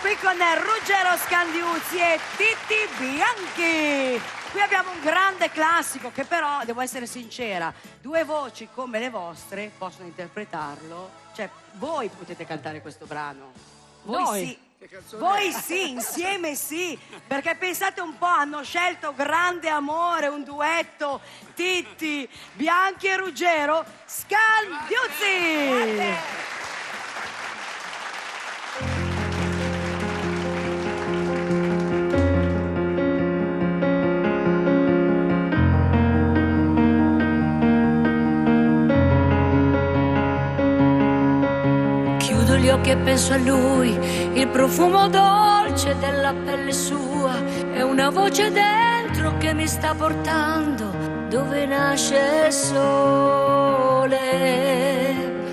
qui con Ruggero Scandiuzzi e Titti Bianchi. Qui abbiamo un grande classico che però, devo essere sincera, due voci come le vostre possono interpretarlo. Cioè, voi potete cantare questo brano. Voi sì, insieme sì, perché pensate un po', hanno scelto Grande Amore, un duetto, Titti Bianchi e Ruggero Scandiuzzi. Gli occhi e penso a lui, il profumo dolce della pelle sua, è una voce dentro che mi sta portando dove nasce il sole.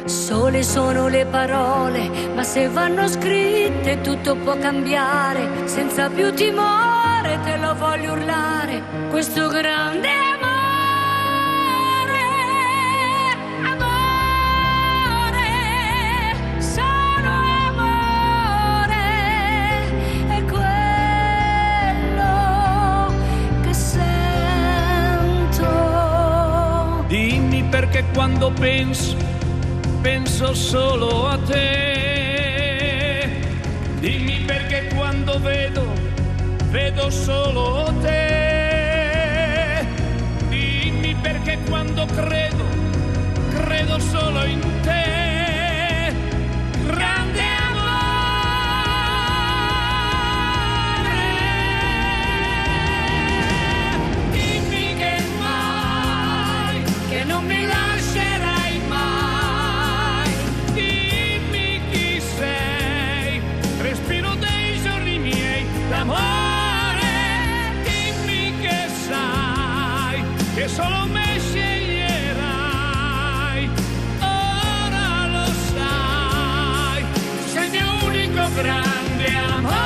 Sole sono le parole, ma se vanno scritte tutto può cambiare. Senza più timore te lo voglio urlare, questo grande amore. Perché quando penso solo a te. Dimmi perché quando vedo solo te. Dimmi perché quando credo solo in te. Grande amore. Dimmi che mai, che non mi lascerai mai. Dimmi chi sei, respiro dei giorni miei d'amore. Dimmi che sai, che solo me sceglierai. Ora lo sai, sei il mio unico grande amore.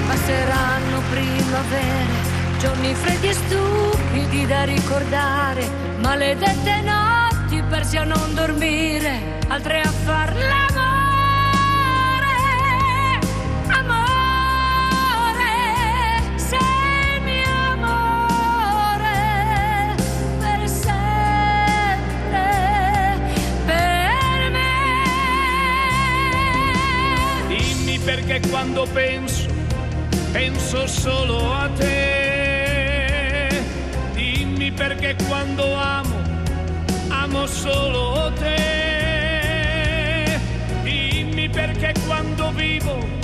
Passeranno primavere, giorni freddi e stupidi da ricordare, maledette notti persi a non dormire, altre a far l'amore. Amore, sei il mio amore, per sempre, per me. Dimmi perché quando penso solo a te. Dimmi perché quando amo solo te. Dimmi perché quando vivo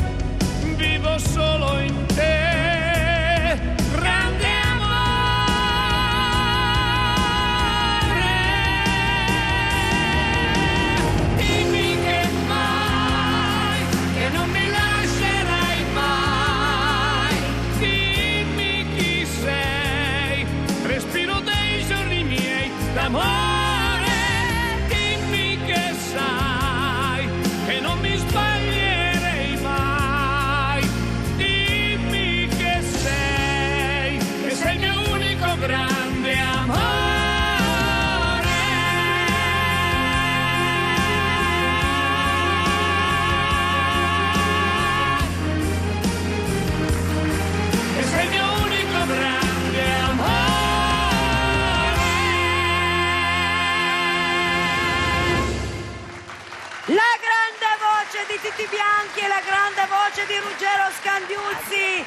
solo in te. Grande amore. Dimmi che mai, che non mi lascerai mai. Dimmi chi sei, respiro dei giorni miei d'amore. Dimmi che sai, che non mi sbaglierei mai. Dimmi che sei il mio unico grande amore. Che sei il mio unico grande amore. La grande voce di Titti Bianchi e la grande voce di Ruggero Scandiuzzi.